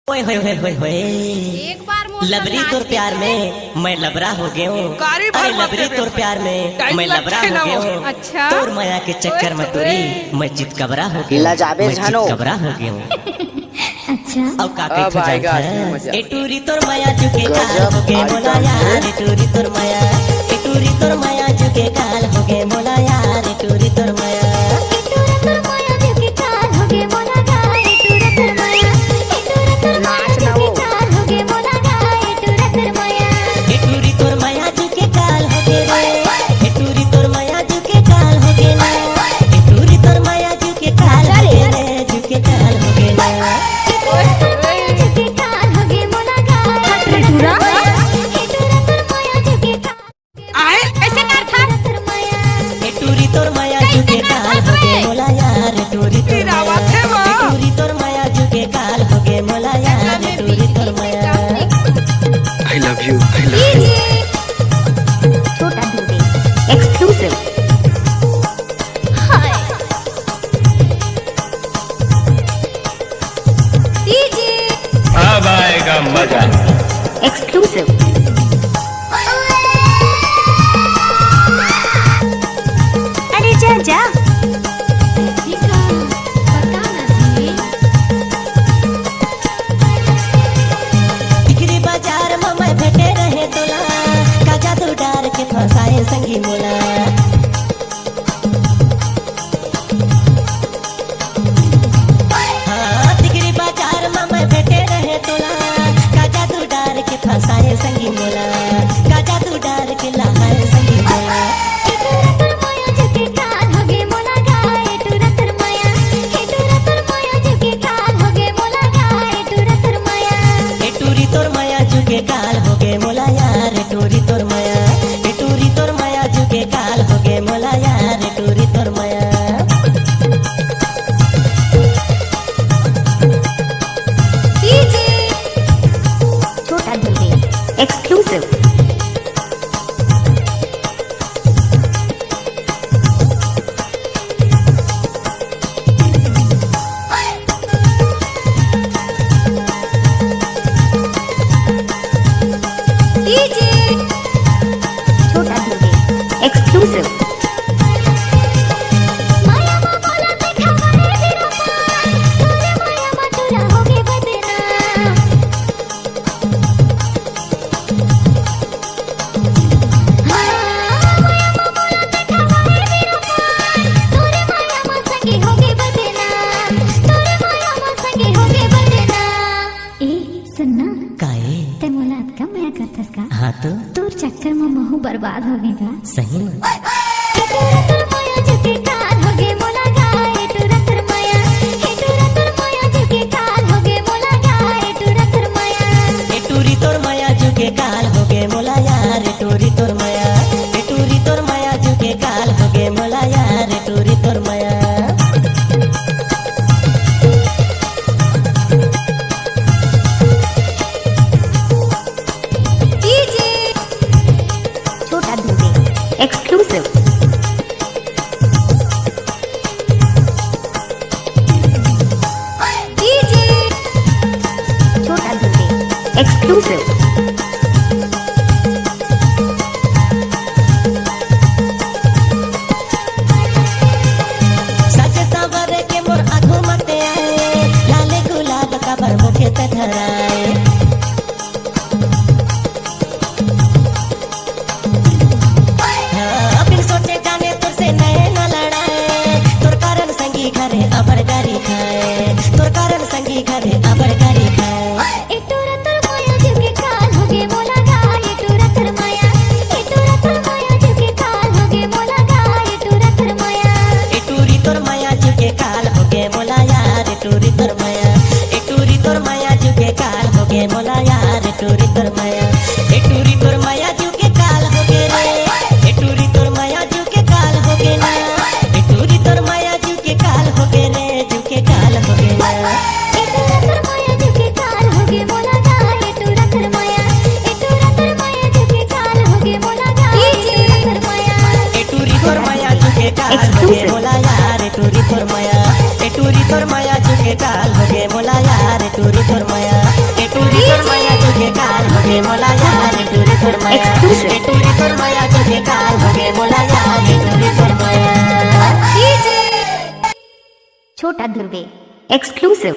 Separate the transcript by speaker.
Speaker 1: ओए होए होए होए होए,
Speaker 2: एक बार
Speaker 1: लबरी तोर प्यार में मैं लबरा हो गया हूँ। अरे लबरी तोर प्यार में मैं लबरा हो गया हूँ।
Speaker 2: अच्छा
Speaker 1: तोर माया के चक्कर में तोरी मैं चितकबरा हो गया हूँ। मैं चितकबरा हो गया हूँ।
Speaker 3: अच्छा
Speaker 1: अब का कहत जाता है ए टूरी तोर माया झुके काल हो गए मोला यार। ए टूरी तोर माया, ए टूरी तोर माया झुके काल हो गए मोला यार। ए टूरी तोर माया,
Speaker 4: I love you. I love you.
Speaker 3: छोटा दूरी एक्सक्लूसिव।
Speaker 4: अब आएगा मजा।
Speaker 3: एक्सक्लूसिव। अरे जा जा।
Speaker 1: फसाए संगी मोला हाँ तिगरी बाजार में मैं बैठे रहे तोला काजा तू डार के फसाए संगी मोला काजा तू डार के लहाए संगी मोला। टूरी तोर माया झुके काल हो गए मोला यार। टूरी तोर माया, टूरी तोर माया झुके काल हो गए मोला यार। टूरी तोर माया
Speaker 3: छोटा दूरी एक्सक्लूसिव। छोटा दूरी एक्सक्लूसिव।
Speaker 1: हाँ तो
Speaker 3: तोर चक्कर में महू बर्बाद हो गएगा।
Speaker 1: सही में टूरी तोर माया झुके काल हो गए मोला यार। टूरी तोर माया, टूरी तोर माया झुके काल हो गए मोला यार। टूरी तोर माया
Speaker 3: छोटा दूरी एक्सक्लूसिव। छोटा दूरी एक्सक्लूसिव।
Speaker 1: सच सवरे के मोर आँखों मते आए लाले गुलाब का भर मुखे ते धराए। हाँ बिन सोचे जाने तुर से नए न लड़ाए तोर कारण संगी घरे अबर गारी खाए। तोर कारण संगी घरे अबर गारी खाए। टूरी तोर माया झुके काल हो गए मोला यार। टूरी तोर माया, टूरी तोर माया झुके काल हो गए मोला यार। टूरी तोर माया, टूरी तोर माया झुके काल हो गए रे। टूरी तोर माया झुके काल हो गए ना। टूरी तोर माया झुके काल हो गए रे। झुके काल हो गए ना। टूरी तोर माया झुके काल हो गए मोला यार। टूरी तोर माया, टूरी तोर माया झुके काल हो गए मोला यार। टूरी तोर माया। टूरी तोर माया जुगे काल होगे मोला यार टूरी तोर माया
Speaker 3: Exclusive.
Speaker 1: टूरी तोर माया जुगे काल होगे मोला यार टूरी तोर माया
Speaker 3: छोटा ध्रुवे एक्सक्लूसिव